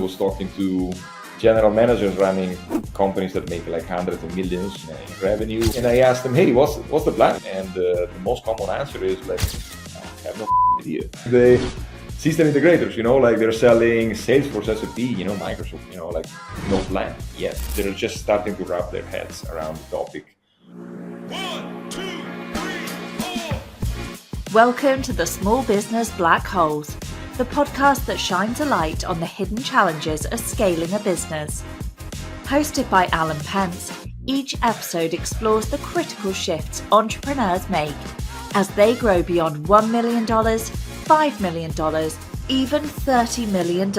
was talking to general managers running companies that make like hundreds of millions in revenue. And I asked them, hey, what's the plan? And the most common answer is like, I have no idea. The system integrators, like they're selling Salesforce, SAP, Microsoft, like no plan yet. They're just starting to wrap their heads around the topic. 1, 2, 3, 4. Welcome to the Small Business Black Holes, the podcast that shines a light on the hidden challenges of scaling a business. Hosted by Alan Pentz, each episode explores the critical shifts entrepreneurs make as they grow beyond $1 million, $5 million, even $30 million,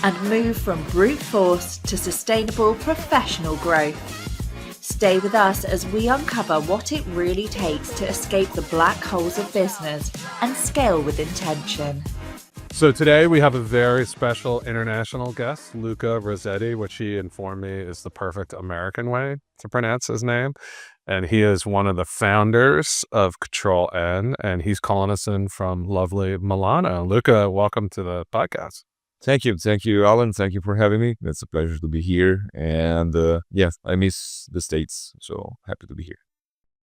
and move from brute force to sustainable professional growth. Stay with us as we uncover what it really takes to escape the black holes of business and scale with intention. So today we have a very special international guest, Luca Rossetti, which he informed me is the perfect American way to pronounce his name. And he is one of the founders of Control N, and he's calling us in from lovely Milano. Luca, welcome to the podcast. Thank you, Alan. Thank you for having me. It's a pleasure to be here. And I miss the States, so happy to be here.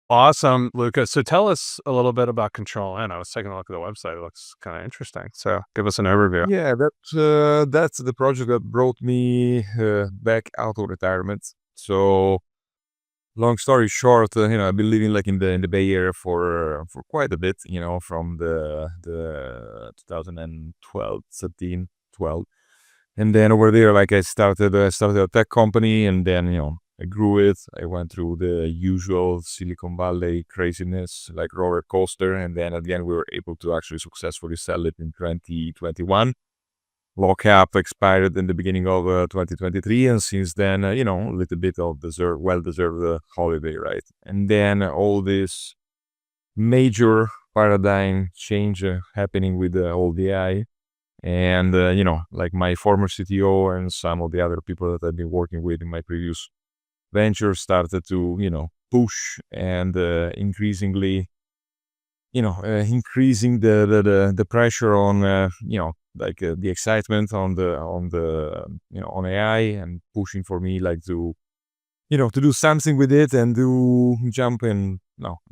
Awesome, Luca. So tell us a little bit about Control N. I was taking a look at the website. It looks kind of interesting. So give us an overview. Yeah, that's the project that brought me back out of retirement. So long story short, I've been living like in the Bay Area for quite a bit, from the 2012, 13, 12. And then over there, like I started a tech company, and then, I grew it. I went through the usual Silicon Valley craziness, like roller coaster. And then at the end, we were able to actually successfully sell it in 2021. Lockup expired in the beginning of 2023. And since then, a little bit of well-deserved holiday, right? And then all this major paradigm change happening with all the AI. And, like my former CTO and some of the other people that I've been working with in my previous venture started to, push and increasingly, increasing the pressure on, the excitement on AI, and pushing for me like to do something with it and do jump and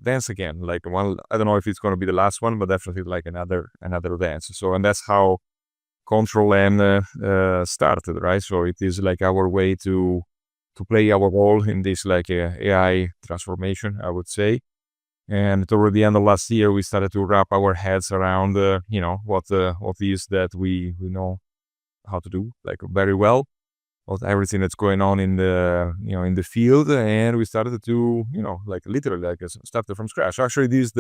dance again. Like I don't know if it's going to be the last one, but definitely like another dance. So, and that's how Control N started, right? So it is like our way to play our role in this like AI transformation, I would say. And toward the end of last year, we started to wrap our heads around, what is that we know how to do like very well, what everything that's going on in the in the field, and we started to like literally like started from scratch. Actually, this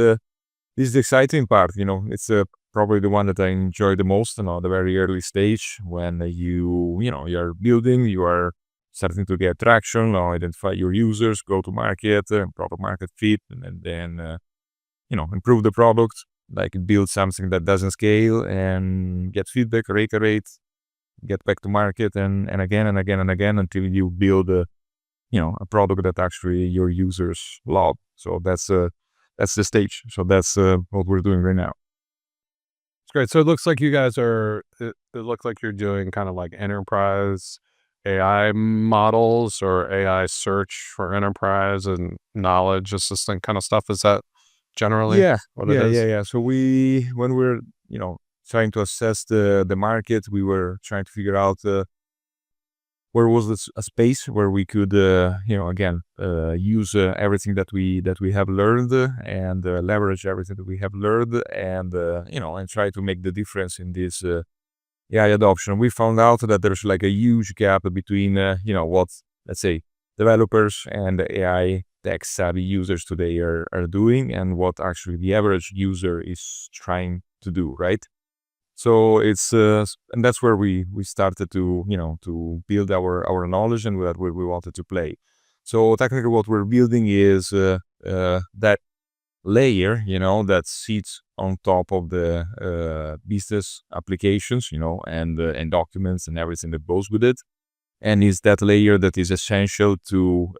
is the exciting part. It's probably the one that I enjoy the most. The very early stage when you're building, you are starting to get traction, identify your users, go to market, product market fit, and then, improve the product, like build something that doesn't scale and get feedback, reiterate, get back to market and again and again and again until you build a product that actually your users love. So that's the stage. So that's what we're doing right now. It's great. So it looks like you guys it looks like you're doing kind of like enterprise AI models or AI search for enterprise and knowledge assistant kind of stuff. Is that generally what it is? Yeah. So when we're, trying to assess the market, we were trying to figure out where was a space where we could, use everything that we have learned and leverage everything that we have learned and, and try to make the difference in this AI adoption. We found out that there's like a huge gap between, what, let's say, developers and AI tech savvy users today are doing and what actually the average user is trying to do, right? So it's, and that's where we started to, to build our knowledge and where we wanted to play. So technically what we're building is that layer, that sits on top of the business applications, and documents and everything that goes with it. And is that layer that is essential to,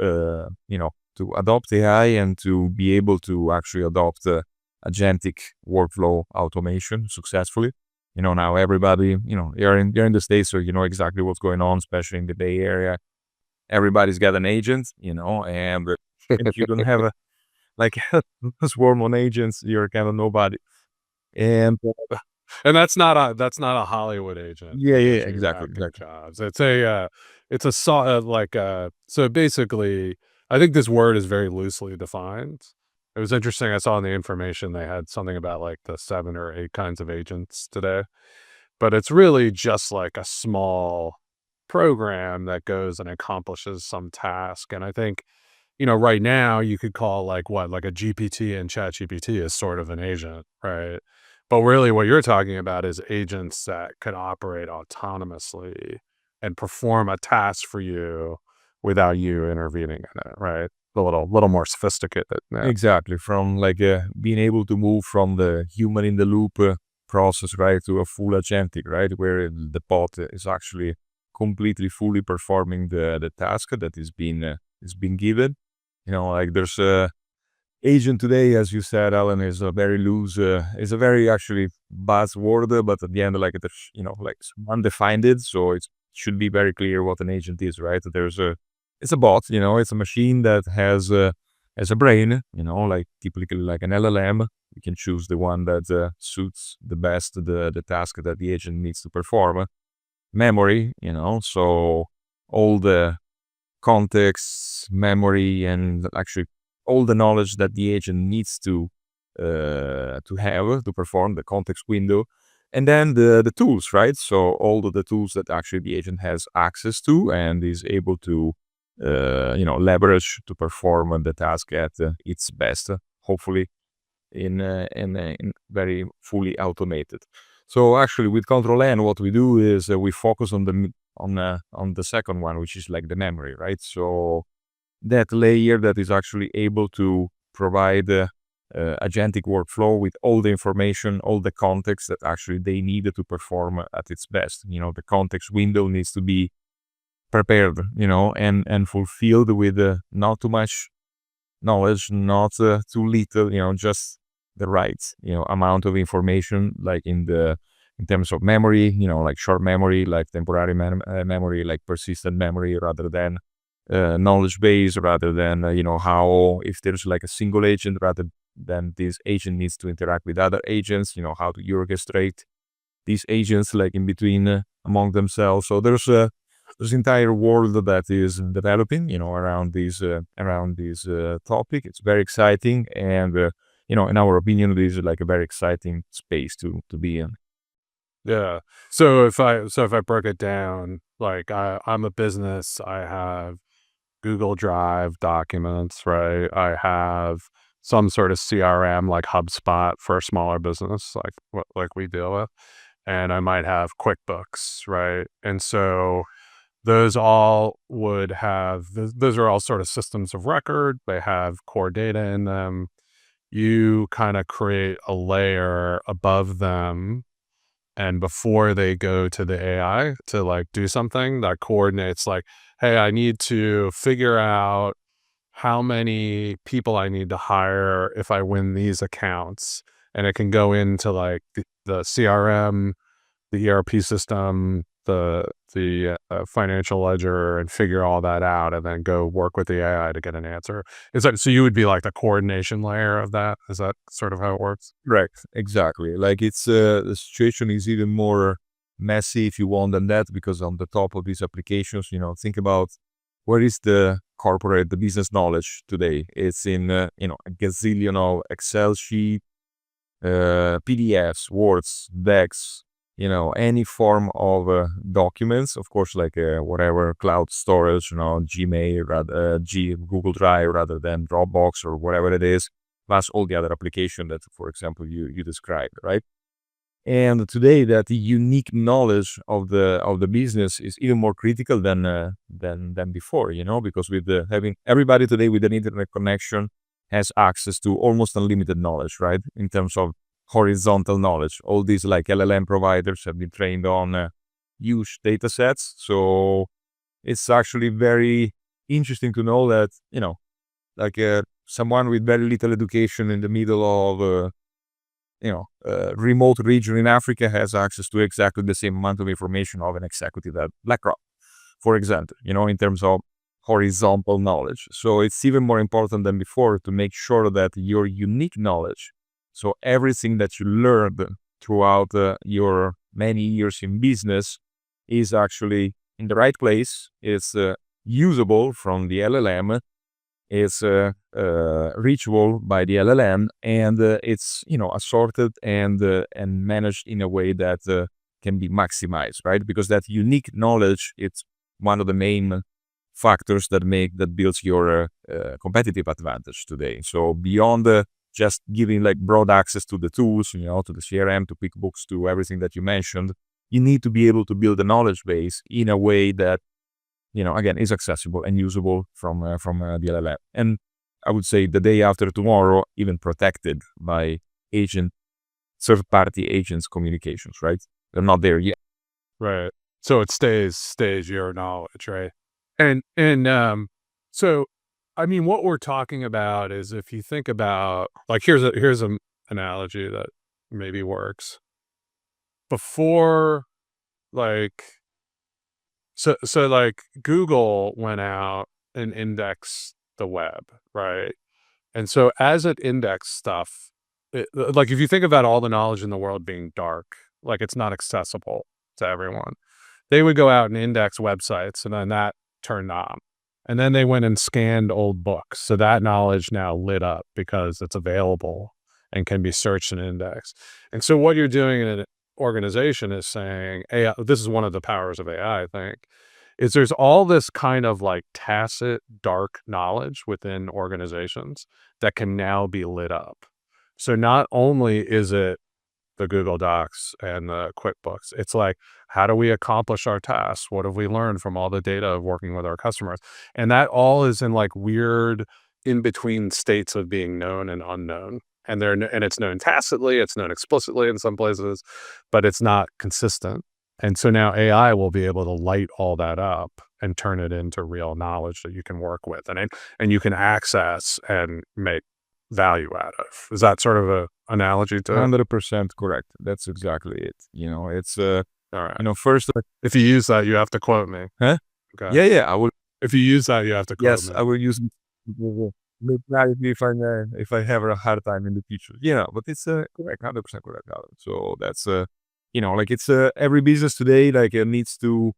to adopt AI and to be able to actually adopt agentic workflow automation successfully. now everybody, you're in the States, so you know exactly what's going on, especially in the Bay Area. Everybody's got an agent, and if you don't have like a swarm on agents, you're kind of nobody. And And that's not a Hollywood agent yeah, who yeah, gives you exactly, acting exactly. jobs. So basically, I think this word is very loosely defined. It was interesting. I saw in the information they had something about like the 7 or 8 kinds of agents today, but it's really just like a small program that goes and accomplishes some task. And I think, right now you could call like a GPT and ChatGPT is sort of an agent, right? But really what you're talking about is agents that could operate autonomously and perform a task for you without you intervening in it, right? A little more sophisticated. Yeah. Exactly. From like being able to move from the human in the loop process, right, to a full agentic, right, where the bot is actually completely fully performing the task that is being given. Like there's a agent today, as you said, Alan, is a very loose, is a very actually buzzword, but at the end, like there's, like undefined it, so it should be very clear what an agent is, right? It's a bot, it's a machine that has a brain, like typically like an LLM. You can choose the one that suits the best the task that the agent needs to perform. Memory, so all the context, memory, and actually all the knowledge that the agent needs to have to perform the context window, and then the tools, right? So all of the tools that actually the agent has access to and is able to leverage to perform the task at its best, hopefully in very fully automated. So actually with Control N, what we do is we focus on the second one, which is like the memory, right? So that layer that is actually able to provide agentic workflow with all the information, all the context that actually they need to perform at its best. The context window needs to be prepared, and fulfilled with not too much knowledge, not too little, just the right, amount of information, like in terms of memory, like short memory, like temporary memory, like persistent memory, rather than knowledge base, rather than, how, if there's like a single agent, rather than this agent needs to interact with other agents, how to orchestrate these agents like in between among themselves. So there's entire world that is developing, around this topic. It's very exciting, and in our opinion, this is like a very exciting space to be in. Yeah. So if I broke it down, like I'm a business, I have Google Drive documents, right? I have some sort of CRM like HubSpot for a smaller business, like what like we deal with, and I might have QuickBooks, right? And so those all would have those are all sort of systems of record. They have core data in them. You kind of create a layer above them, and before they go to the AI to like do something that coordinates, like, hey, I need to figure out how many people I need to hire if I win these accounts. And it can go into like the CRM, the ERP system, the financial ledger, and figure all that out, and then go work with the AI to get an answer. Is that so? You would be like the coordination layer of that. Is that sort of how it works? Right, exactly. Like it's the situation is even more messy, if you want, than that, because on the top of these applications, think about where is the business knowledge today. It's in a gazillion of Excel sheet, PDFs, Words, Decks, any form of documents, of course, like whatever cloud storage, Gmail, Google Drive, rather than Dropbox or whatever it is, plus all the other application that, for example, you described, right? And today, that unique knowledge of the business is even more critical than before, because with having everybody today with an internet connection has access to almost unlimited knowledge, right? In terms of horizontal knowledge, all these like LLM providers have been trained on huge data sets. So it's actually very interesting to know that, like someone with very little education in the middle of remote region in Africa has access to exactly the same amount of information of an executive at BlackRock, for example, in terms of horizontal knowledge. So it's even more important than before to make sure that your unique knowledge, so everything that you learned throughout your many years in business, is actually in the right place, is usable from the LLM, is reachable by the LLM, and it's assorted and managed in a way that can be maximized, right? Because that unique knowledge, it's one of the main factors that builds your competitive advantage today. So beyond just giving like broad access to the tools, to the CRM, to QuickBooks, to everything that you mentioned, you need to be able to build a knowledge base in a way that again, is accessible and usable from the LLM. And I would say the day after tomorrow, even protected by third-party agents communications, right? They're not there yet. Right. So it stays your knowledge, right? And so, I mean, what we're talking about is, if you think about, like, here's an analogy that maybe works. Before, like, So like Google went out and indexed the web, right? And so as it indexed stuff, like if you think about all the knowledge in the world being dark, like it's not accessible to everyone, they would go out and index websites, and then that turned on. And then they went and scanned old books. So that knowledge now lit up because it's available and can be searched and indexed. And so what you're doing in an organization is saying, AI, this is one of the powers of AI, I think, is there's all this kind of like tacit, dark knowledge within organizations that can now be lit up. So not only is it the Google Docs and the QuickBooks, it's like, how do we accomplish our tasks? What have we learned from all the data of working with our customers? And that all is in like weird in-between states of being known and unknown. And it's known tacitly, it's known explicitly in some places, but it's not consistent. And so now AI will be able to light all that up and turn it into real knowledge that you can work with and you can access and make value out of. Is that sort of a analogy to 100% correct. That's exactly it. It's all right. First, If you use that, you have to quote me. Huh? Okay. Yeah, I will. If you use that, you have to quote Yes, me. I will use if I have a hard time in the future. But it's correct, 100% correct, Alan. So that's like it's every business today needs to.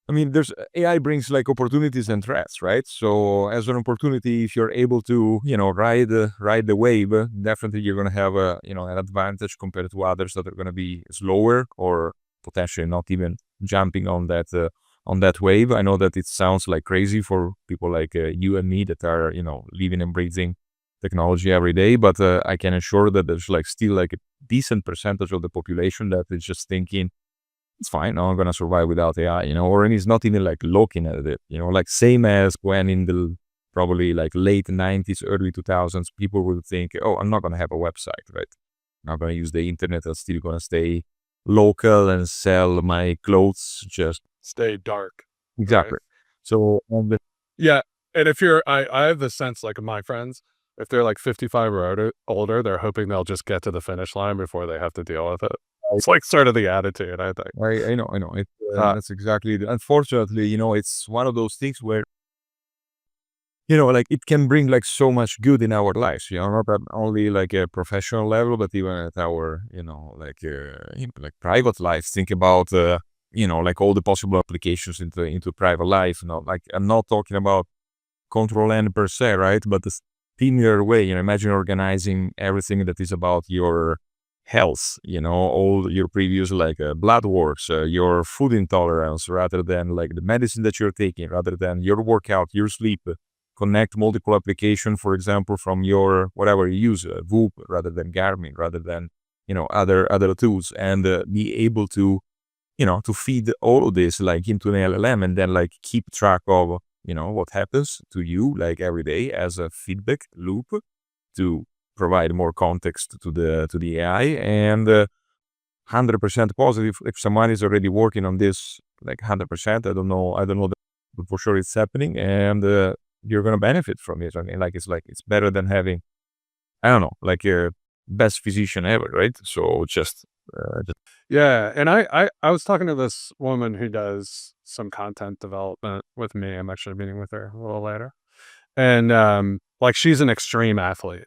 I mean, there's AI brings like opportunities and threats, right? So as an opportunity, if you're able to ride the wave, definitely you're gonna have an advantage compared to others that are gonna be slower or potentially not even jumping on that wave. I know that it sounds like crazy for people like you and me that are, living and breathing technology every day, but I can assure that there's still a decent percentage of the population that is just thinking, it's fine, I'm going to survive without AI, or it's not even looking at it, same as when in the probably late 90s, early 2000s, people would think, oh, I'm not going to have a website, right? I'm not going to use the internet. I'm still going to stay local and sell my clothes, just Stay dark. exactly. Right? So Yeah. And if I have the sense, like my friends, if they're 55 or older, they're hoping they'll just get to the finish line before they have to deal with it. It's sort of the attitude, I think. I know. That's exactly unfortunately, it's one of those things where, it can bring so much good in our lives, not at only a professional level, but even at our, private life. Think about, all the possible applications into private life. I'm not talking about control N per se, right? But the similar way, imagine organizing everything that is about your health, all your previous blood works, your food intolerance, rather than the medicine that you're taking, rather than your workout, your sleep. Connect multiple applications, for example, from your whatever you use, Whoop, rather than Garmin, rather than other tools, and be able to to feed all of this into an LLM, and then keep track of what happens to you every day as a feedback loop to provide more context to the AI, and 100% positive. If someone is already working on this 100%, I don't know that, but for sure it's happening, and you're gonna benefit from it. I mean, it's better than having, I don't know, best physician ever, right? So just Yeah, and I was talking to this woman who does some content development with me. I'm actually meeting with her a little later. And, like, she's an extreme athlete,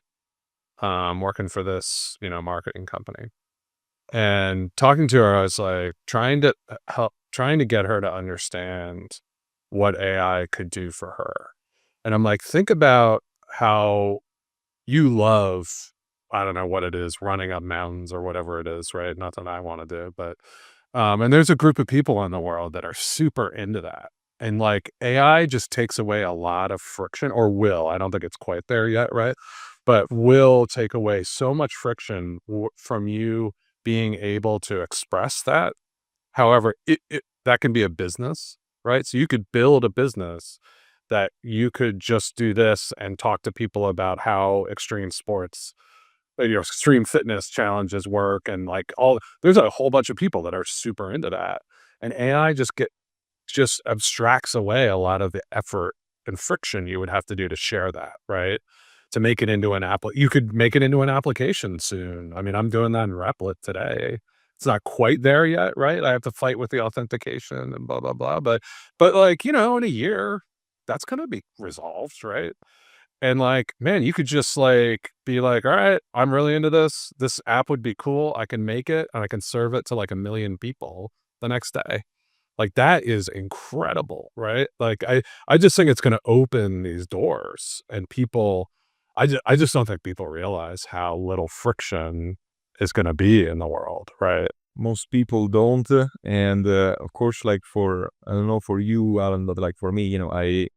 working for this, marketing company. And talking to her, I was, like, trying to get her to understand what AI could do for her. And I'm like, "Think about how you love, I don't know what it is, running up mountains or whatever it is, right? Not that I wanna do, but, and there's a group of people in the world that are super into that. And, like, AI just takes away a lot of friction, or will, I don't think it's quite there yet, right? But will take away so much friction from you being able to express that. However, it that can be a business, right? So you could build a business that you could just do this and talk to people about how extreme sports, extreme fitness challenges work, and like all there's a whole bunch of people that are super into that. And AI just abstracts away a lot of the effort and friction you would have to do to share that, right? To make it into an app, you could make it into an application soon. I mean, I'm doing that in Replit today. It's not quite there yet, right? I have to fight with the authentication and blah blah blah. But like, in a year, that's gonna be resolved, right? And like, man, you could just like be like, all right, I'm really into this. This app would be cool. I can make it and I can serve it to like 1 million people the next day. Like, that is incredible, right? Like, I just think it's gonna open these doors, and people I just don't think people realize how little friction is gonna be in the world, right? most people don't. And of course, like for, I don't know, for you, Alan, but like for me, I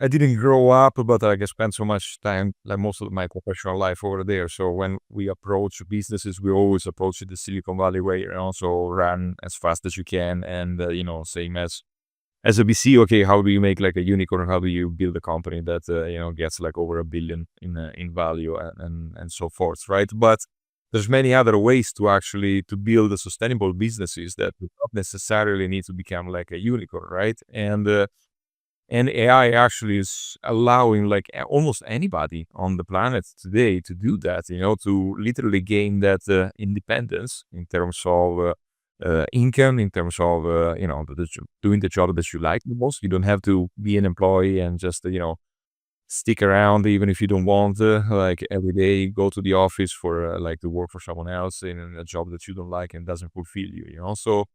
didn't grow up, but like I spent so much time, like most of my professional life over there. So when we approach businesses, we always approach it the Silicon Valley way, and also run as fast as you can. And, same as a VC, okay, how do you make like a unicorn? How do you build a company that, gets like over $1 billion in value and so forth, right? But there's many other ways to actually to build a sustainable businesses that do not necessarily need to become like a unicorn, right? And AI actually is allowing like almost anybody on the planet today to do that, to literally gain that independence in terms of income, in terms of, doing the job that you like the most. You don't have to be an employee and just, stick around even if you don't want to, like every day go to the office for like to work for someone else in a job that you don't like and doesn't fulfill you, So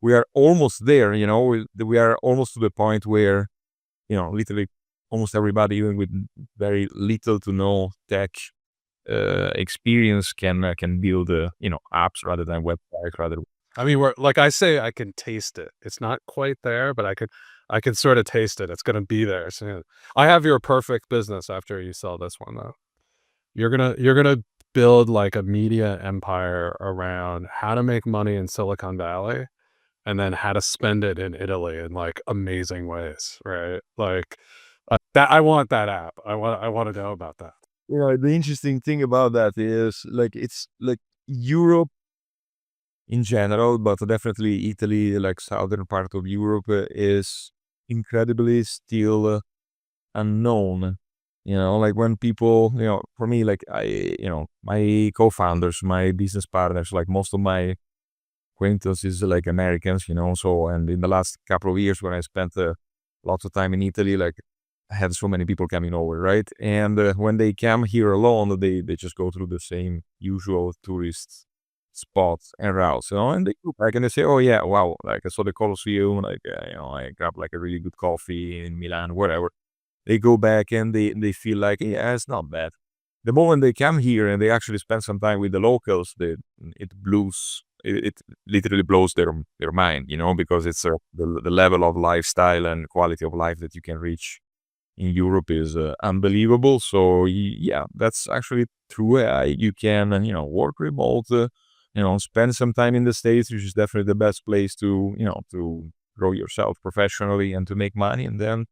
we are almost there, we are almost to the point where literally almost everybody, even with very little to no tech experience, can build, apps rather than websites. I mean, we're like I say, I can taste it. It's not quite there, but I can sort of taste it. It's gonna be there soon. I have your perfect business after you sell this one, though. You're gonna build like a media empire around how to make money in Silicon Valley, and then how to spend it in Italy in like amazing ways, right? Like that. I want that app. I want to know about that. The interesting thing about that is like it's like Europe in general, but definitely Italy, like southern part of Europe, is incredibly still unknown. Like when people, for me, like my co-founders, my business partners, like most of my acquaintances, like Americans, so, and in the last couple of years when I spent lots of time in Italy, like I had so many people coming over, right? And when they come here alone, they just go through the same usual tourist spots and routes, and they go back and they say, oh yeah, wow, like I saw the Colosseum, like, I grabbed like a really good coffee in Milan, whatever. They go back and they feel like, yeah, it's not bad. The moment they come here and they actually spend some time with the locals, it literally blows their mind, because it's the level of lifestyle and quality of life that you can reach in Europe is unbelievable. So yeah, that's actually true. You can, work remote, spend some time in the States, which is definitely the best place to, to grow yourself professionally and to make money, and then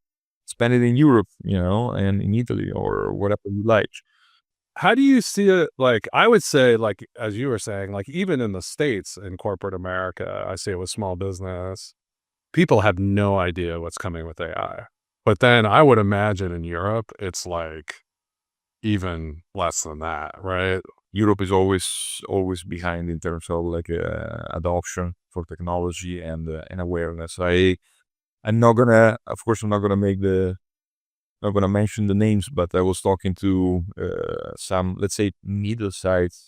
spend it in Europe, and in Italy or whatever you like. How do you see it? Like, I would say, like, as you were saying, like, even in the States, in corporate America, I see it with small business, people have no idea what's coming with AI. But then I would imagine in Europe, it's like, even less than that, right? Europe is always behind in terms of like adoption for technology and awareness. I'm not gonna, of course, I'm not gonna not gonna mention the names, but I was talking to some, let's say, middle-sized,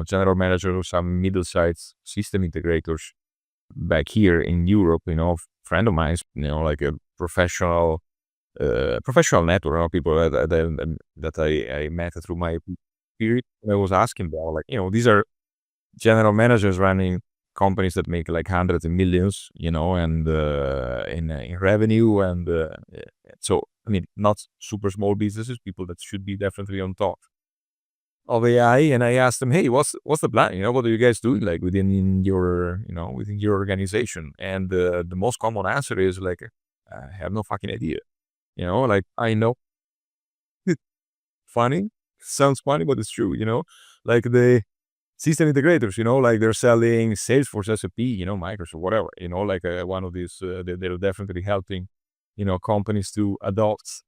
general manager of some middle-sized system integrators back here in Europe. Friend of mine, like a professional network, people that I met through my period. I was asking them, like, these are general managers running companies that make like hundreds of millions, and in revenue, and so I mean, not super small businesses, people that should be definitely on top of AI. And I asked them, hey, what's the plan? What are you guys doing like within your organization? And the most common answer is like, I have no fucking idea. Like, I know. Funny, sounds funny, but it's true. Like the system integrators, like they're selling Salesforce, SAP, Microsoft, whatever, like one of these, they're definitely helping, companies to adopt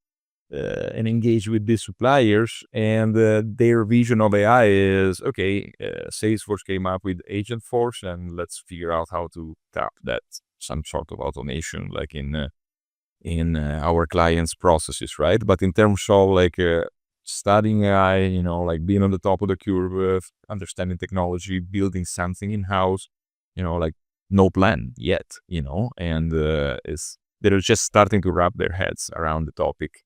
and engage with these suppliers. And their vision of AI is, okay, Salesforce came up with Agentforce, and let's figure out how to tap that, some sort of automation, like in our clients' processes, right? But in terms of like studying AI, like being on the top of the curve, understanding technology, building something in-house, like no plan yet, and they're just starting to wrap their heads around the topic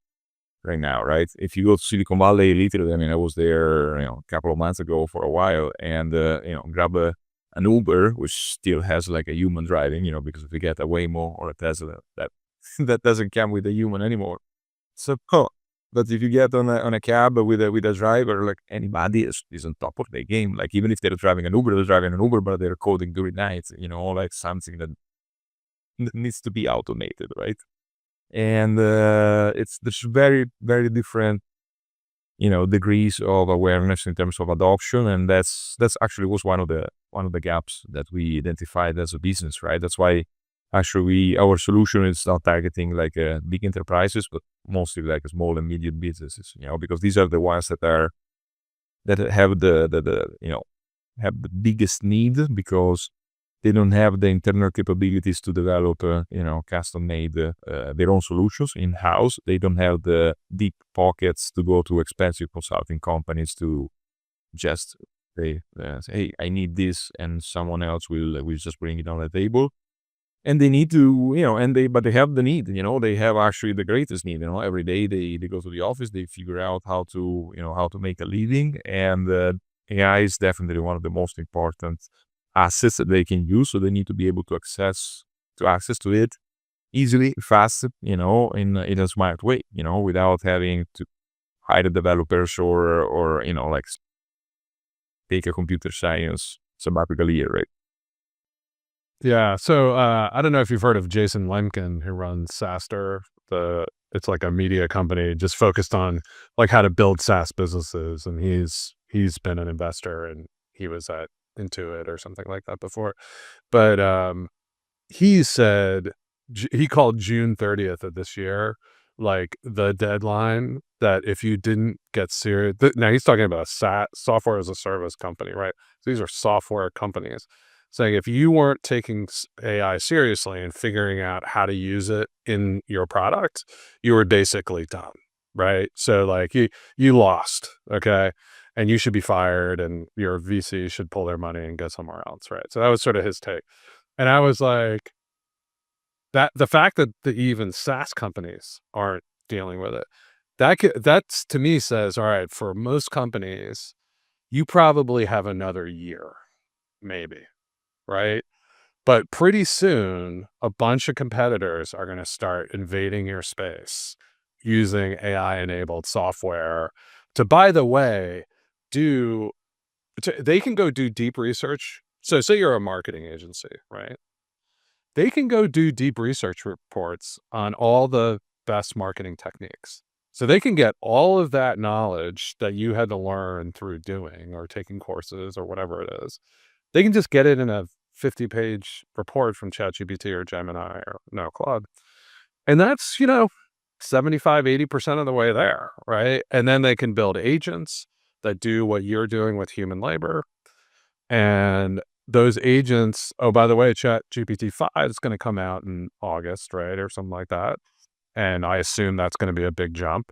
right now, right? If you go to Silicon Valley, literally, I mean, I was there, a couple of months ago for a while, and, grab an Uber, which still has like a human driving, because if you get a Waymo or a Tesla, that doesn't come with a human anymore. So, but if you get on a cab with a driver, like anybody is on top of the game. Like even if they're driving an Uber, but they're coding during night, like something that needs to be automated, right? And there's very, very different, degrees of awareness in terms of adoption, and that's actually was one of the gaps that we identified as a business, right? That's why actually our solution is not targeting like big enterprises, but mostly like small and medium businesses, because these are the ones that have have the biggest need, because they don't have the internal capabilities to develop, custom made their own solutions in-house. They don't have the deep pockets to go to expensive consulting companies to just say, hey, I need this, and someone else will just bring it on the table. And they need to, but they have the need, they have actually the greatest need, every day they go to the office, they figure out how to make a living. And AI is definitely one of the most important assets that they can use. So they need to be able to access to it easily, fast, in a smart way, without having to hire developers or like take a computer science sabbatical year, right? Yeah. So I don't know if you've heard of Jason Lemkin, who runs SaaStr. It's like a media company just focused on like how to build SaaS businesses, and he's been an investor, and he was at Intuit or something like that before. But he said he called June 30th of this year like the deadline, that if you didn't get serious. Now he's talking about a software as a service company, right? So these are software companies saying if you weren't taking AI seriously and figuring out how to use it in your product, you were basically done, right? So like you lost, okay? And you should be fired, and your VC should pull their money and go somewhere else, right? So that was sort of his take. And I was like, that the fact that even SaaS companies aren't dealing with it, that's to me says, all right, for most companies, you probably have another year, maybe, right? But pretty soon, a bunch of competitors are going to start invading your space using AI-enabled software to, by the way, they can go do deep research. So say you're a marketing agency, right? They can go do deep research reports on all the best marketing techniques. So they can get all of that knowledge that you had to learn through doing or taking courses or whatever it is. They can just get it in a 50-page report from ChatGPT or Gemini or Claude. And that's, 75-80% of the way there, right? And then they can build agents that do what you're doing with human labor. And those agents, oh, by the way, Chat GPT-5 is going to come out in August, right? Or something like that. And I assume that's going to be a big jump.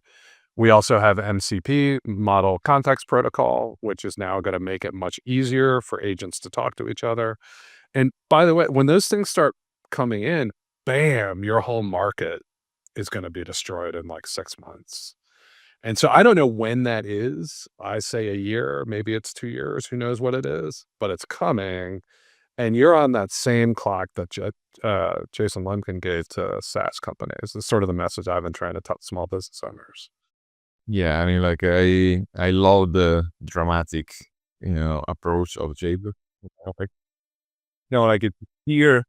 We also have MCP, Model Context Protocol, which is now going to make it much easier for agents to talk to each other. And by the way, when those things start coming in, bam, your whole market is going to be destroyed in like 6 months. And so I don't know when that is. I say a year, maybe it's 2 years, who knows what it is, but it's coming. And you're on that same clock that Jason Lemkin gave to SaaS companies. It's sort of the message I've been trying to tell small business owners. Yeah, I mean, like I love the dramatic, approach of Jaber. Like, like it here,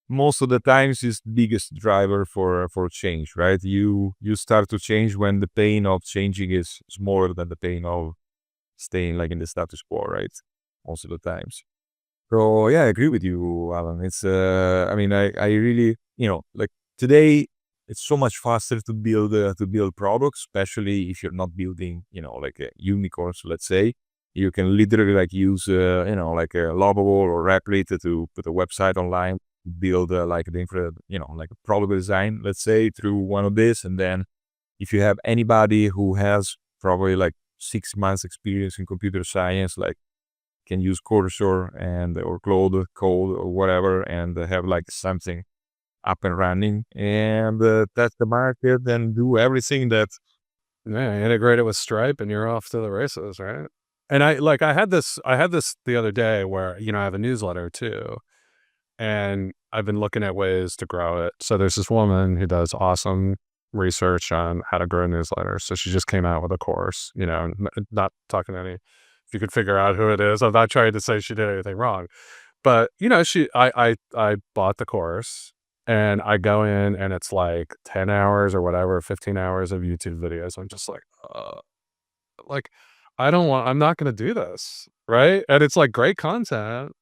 most of the times is the biggest driver for change, right? You start to change when the pain of changing is smaller than the pain of staying like in the status quo, right? Most of the times. So yeah, I agree with you, Alan. It's I mean, I really, like today it's so much faster to build products, especially if you're not building, like a unicorns, let's say. You can literally like use, like a Lovable or Replit to put a website online, build like like a product design, let's say, through one of this. And then if you have anybody who has probably like 6 months experience in computer science, like can use Cursor or Claude Code or whatever, and have like something up and running, and test the market and do everything that. Yeah, integrate it with Stripe and you're off to the races, right? And I had this the other day where, I have a newsletter too. And I've been looking at ways to grow it. So there's this woman who does awesome research on how to grow newsletters. So she just came out with a course, not talking to any, if you could figure out who it is. I'm not trying to say she did anything wrong, but I bought the course and I go in and it's like 10 hours or whatever, 15 hours of YouTube videos. I'm just like, I'm not going to do this. Right. And it's like great content.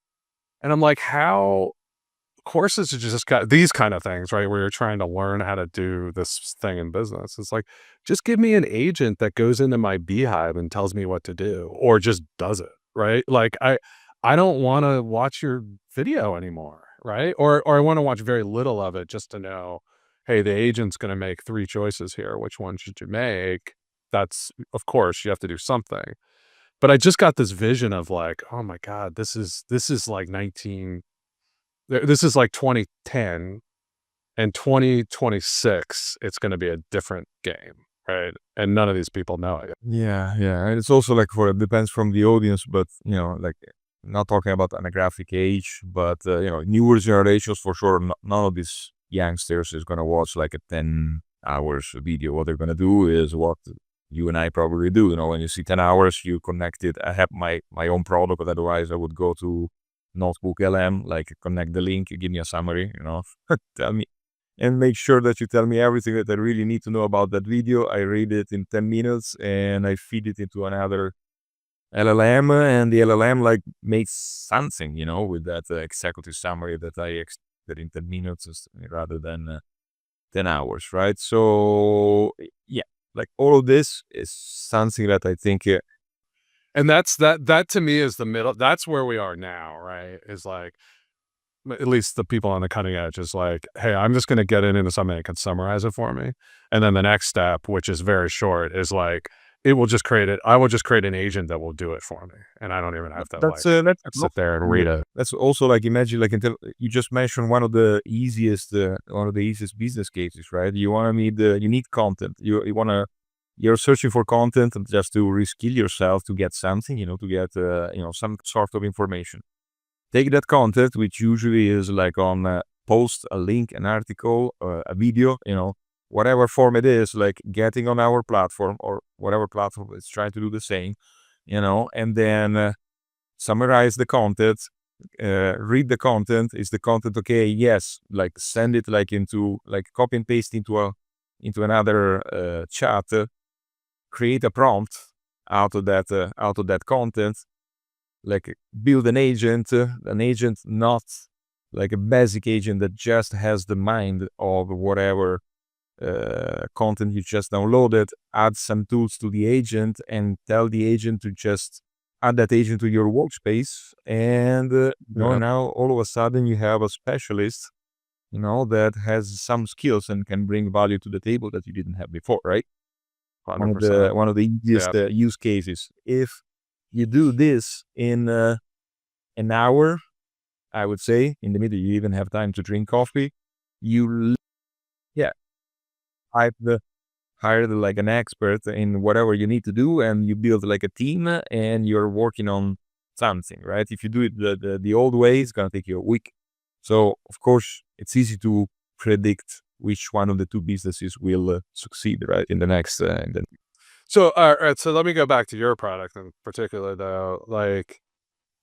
And I'm like, how courses are just got these kind of things, right? Where you're trying to learn how to do this thing in business. It's like, just give me an agent that goes into my beehive and tells me what to do, or just does it, right? Like I don't want to watch your video anymore, right? Or I want to watch very little of it just to know, hey, the agent's going to make 3 choices here. Which one should you make? That's, of course, you have to do something. But I just got this vision of like, oh my God, this is like 2010, and 2026, it's going to be a different game, right? And none of these people know it. Yeah, and it's also like it depends from the audience, but like not talking about anaggraphic age, but newer generations for sure. None of these youngsters is going to watch like a 10 hours video. What they're going to do is what you and I probably do. When you see 10 hours, you connect it. I have my own product, but otherwise I would go to Notebook LM, like connect the link, you give me a summary, tell me, and make sure that you tell me everything that I really need to know about that video. I read it in 10 minutes and I feed it into another LLM, and the LLM like makes something, with that executive summary that I expected in 10 minutes rather than 10 hours, right? So yeah, like all of this is something that I think and that to me is the middle. That's where we are now, right? Is like, at least the people on the cutting edge is like, hey, I'm just going to get it into something that can summarize it for me. And then the next step, which is very short, is like, it will just create it. I will just create an agent that will do it for me. And I don't even have to sit there and read it. That's also like, imagine like until you just mentioned one of the easiest business cases, right? You want to meet you need content. You're searching for content and just to reskill yourself to get something, to get, some sort of information. Take that content, which usually is like on post, a link, an article, a video, whatever form it is, like getting on our platform or whatever platform is trying to do the same, and then summarize the content, read the content. Is the content okay? Yes. Like send it like into like copy and paste into another chat, create a prompt out of that content, like build an agent not like a basic agent that just has the mind of whatever content you just downloaded, add some tools to the agent, and tell the agent to just add that agent to your workspace. And Yeah. now all of a sudden you have a specialist, that has some skills and can bring value to the table that you didn't have before, right? 100%. One of the easiest use cases. If you do this in an hour, I would say, in the middle, you even have time to drink coffee. You, yeah, I've hired like an expert in whatever you need to do, and you build like a team, and you're working on something, right? If you do it the old way, it's gonna take you a week. So of course, it's easy to predict which one of the two businesses will succeed, right? In the next, So, all right, so let me go back to your product in particular, though. Like,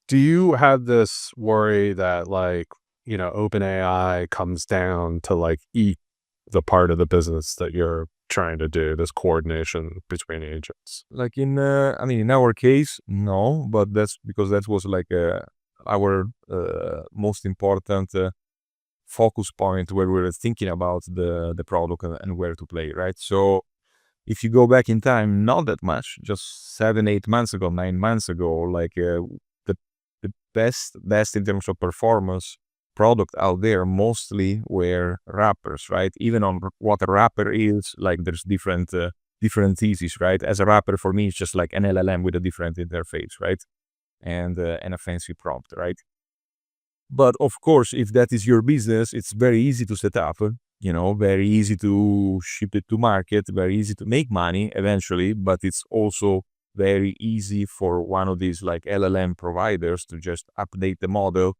do you have this worry that, like, OpenAI comes down to like eat the part of the business that you're trying to do, this coordination between agents? like in our case, no, but that's because that was like our most important focus point where we were thinking about the product and where to play, right? So if you go back in time, not that much, just 7-8 months ago, 9 months ago, like the best in terms of performance product out there mostly were wrappers, right? Even on what a wrapper is, like there's different theses, right? As a wrapper for me, it's just like an LLM with a different interface, right? And a fancy prompt, right? But of course, if that is your business, it's very easy to set up, very easy to ship it to market, very easy to make money eventually, but it's also very easy for one of these like LLM providers to just update the model,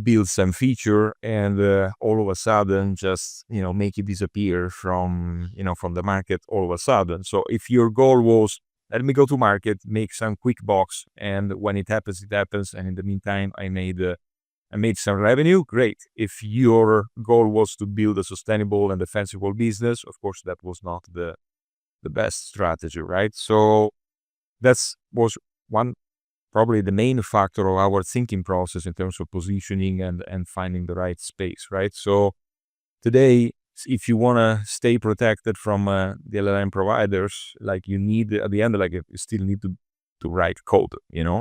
build some feature, and all of a sudden just, make it disappear from the market all of a sudden. So if your goal was, let me go to market, make some quick box, and when it happens, it happens. And in the meantime, I made some revenue. Great. If your goal was to build a sustainable and defensible business, of course, that was not the best strategy, right? So was one, probably the main factor of our thinking process in terms of positioning and finding the right space, right? So today, if you want to stay protected from the LLM providers, like you need at the end, like you still need to write code,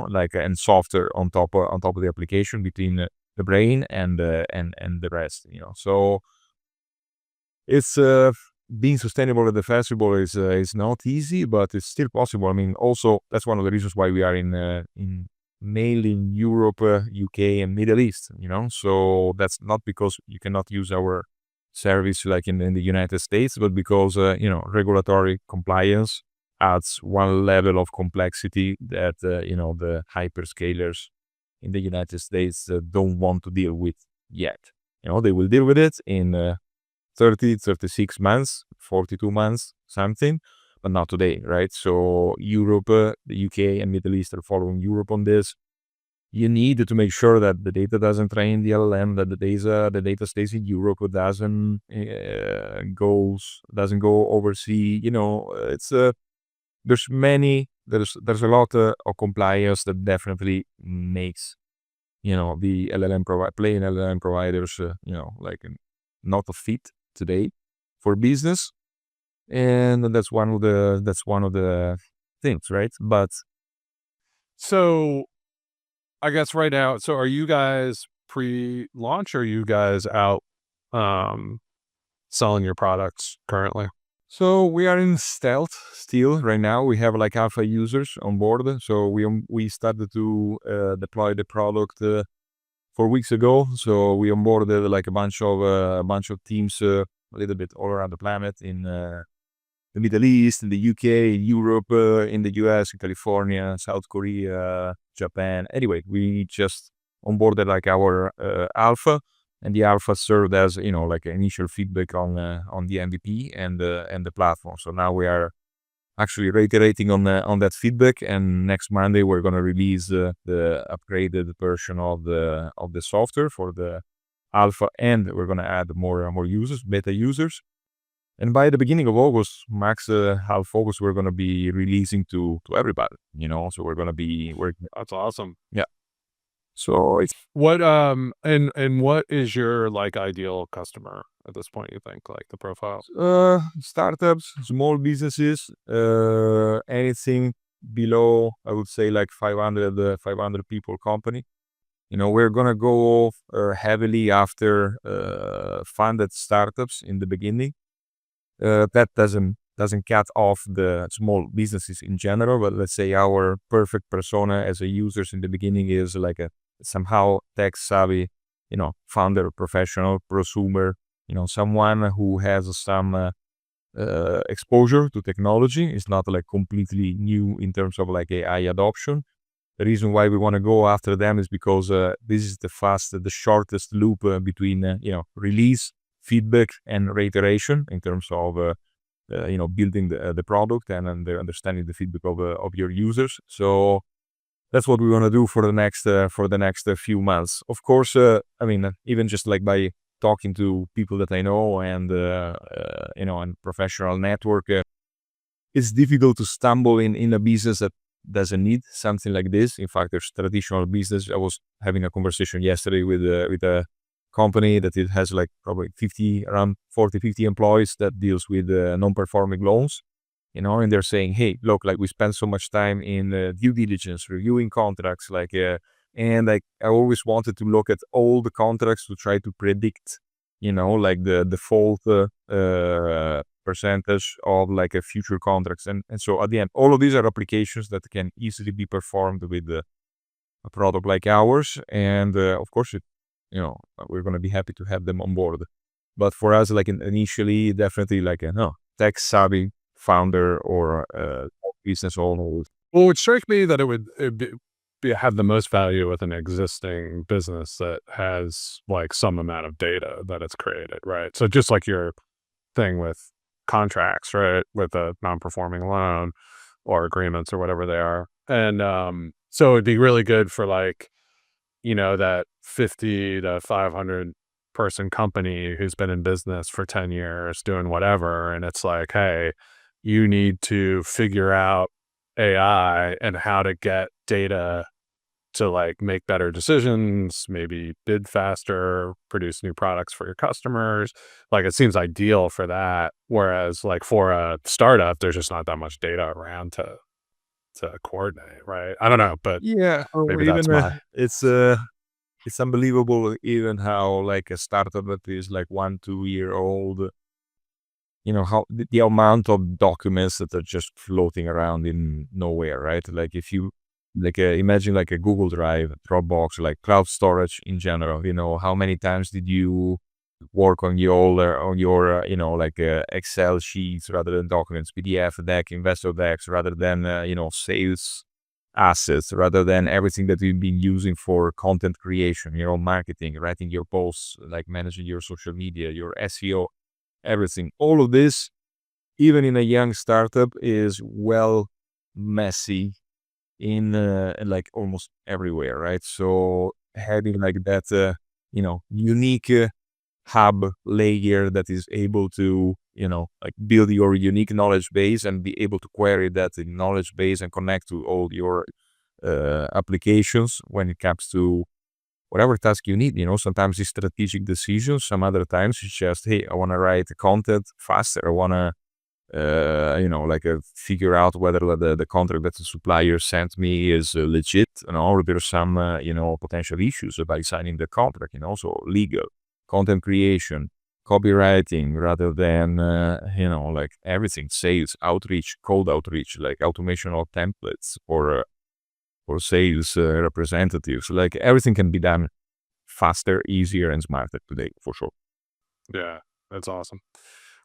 like and software on top of the application between the brain and the rest, So it's being sustainable and defensible is not easy, but it's still possible. I mean, also that's one of the reasons why we are in mainly in Europe, UK, and Middle East. So that's not because you cannot use our service like in the United States, but because regulatory compliance adds one level of complexity that the hyperscalers in the United States don't want to deal with yet. They will deal with it in 30, 36 months, 42 months, something, but not today, right? So Europe, the UK, and Middle East are following Europe on this. You need to make sure that the data doesn't train the LLM, that the data stays in Europe, doesn't go overseas. It's there's a lot of compliance that definitely makes the playing LLM providers like not a fit today for business, and that's one of the things, right? But So I guess right now, so are you guys pre-launch or are you guys out selling your products currently? so we are in stealth still right now. We have like alpha users on board. So we started to deploy the product 4 weeks ago. So we onboarded like a bunch of teams a little bit all around the planet in the Middle East, in the UK, in Europe, in the US, in California, South Korea, Japan. Anyway, we just onboarded like our alpha, and the alpha served as like initial feedback on the MVP and the platform. So now we are actually reiterating on that feedback, and next Monday we're going to release the upgraded version of the software for the alpha, and we're going to add more users, beta users. And by the beginning of August, max half August, we're going to be releasing to everybody, So we're going to be working. That's awesome. Yeah. So it's What and what is your like ideal customer at this point, you think, like the profile? startups, small businesses, anything below, I would say like 500 people company. We're gonna go heavily after funded startups in the beginning. That doesn't cut off the small businesses in general, but let's say our perfect persona as a users in the beginning is like a somehow tech savvy, founder, professional, prosumer, someone who has some exposure to technology. It's not like completely new in terms of like AI adoption. The reason why we want to go after them is because this is the shortest loop between release, feedback, and reiteration in terms of building the product and understanding the feedback of your users. So that's what we want to do for the next few months. Of course, I mean, even just like by talking to people that I know and and professional network, it's difficult to stumble in a business that doesn't need something like this. In fact, there's traditional business. I was having a conversation yesterday with a company that it has like probably around 40, 50 employees that deals with non-performing loans, and they're saying, hey, look, like we spend so much time in due diligence, reviewing contracts, and like I always wanted to look at all the contracts to try to predict, like the default percentage of like a future contracts. And so at the end, all of these are applications that can easily be performed with a product like ours. And of course, we're going to be happy to have them on board. But for us, like initially, definitely like a tech savvy founder or business owner. Well, it would strike me that have the most value with an existing business that has like some amount of data that it's created, right? So just like your thing with contracts, right, with a non-performing loan or agreements or whatever they are. And so it'd be really good for like, that 50 to 500 person company who's been in business for 10 years doing whatever. And it's like, hey, you need to figure out AI and how to get data to like make better decisions, maybe bid faster, produce new products for your customers. Like it seems ideal for that. Whereas like for a startup, there's just not that much data around to coordinate, right? I don't know, but Yeah, or maybe that's even my it's unbelievable even how like a startup that is like 1-2 year old, how the amount of documents that are just floating around in nowhere, right? Like if you like imagine like a Google Drive, Dropbox, like cloud storage in general, how many times did you work on your like Excel sheets rather than documents, PDF deck, investor decks rather than sales assets, rather than everything that you've been using for content creation, marketing, writing your posts, like managing your social media, your SEO, everything. All of this, even in a young startup, is well messy in like almost everywhere, right? So having like that, unique hub layer that is able to, like build your unique knowledge base and be able to query that knowledge base and connect to all your applications when it comes to whatever task you need. Sometimes it's strategic decisions. Some other times it's just, hey, I want to write content faster. I want to, figure out whether the contract that the supplier sent me is legit, or there's some, potential issues by signing the contract, so legal, content creation, copywriting, rather than, like everything, sales, outreach, cold outreach, like automation of templates for sales representatives. Like everything can be done faster, easier, and smarter today, for sure. Yeah, that's awesome.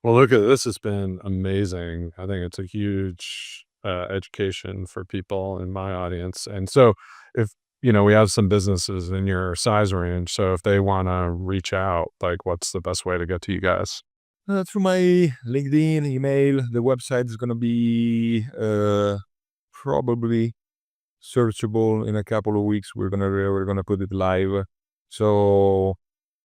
Well, Luca, this has been amazing. I think it's a huge education for people in my audience. And so if, we have some businesses in your size range. So if they want to reach out, like what's the best way to get to you guys? Through my LinkedIn, email, the website is going to be probably searchable in a couple of weeks. We're gonna put it live. So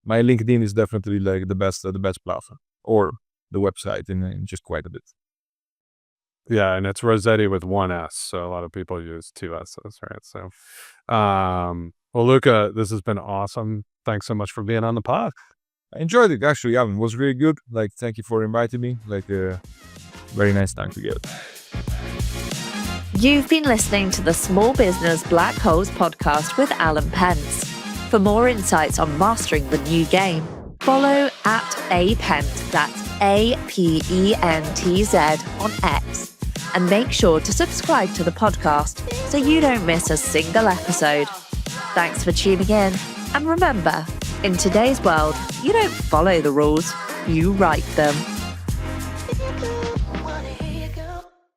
my LinkedIn is definitely like the best platform, or the website in just quite a bit. Yeah, and it's Rossetti with one S. So a lot of people use two S's, right? So Well, Luca, this has been awesome. Thanks so much for being on the pod. I enjoyed it, actually, Alan. It was really good. Like, thank you for inviting me. Like, very nice time together. You've been listening to the Small Business Black Holes podcast with Alan Pentz. For more insights on mastering the new game, follow @apentz, that's APENTZ on X, and make sure to subscribe to the podcast so you don't miss a single episode. Thanks for tuning in, and remember, in today's world, you don't follow the rules, you write them.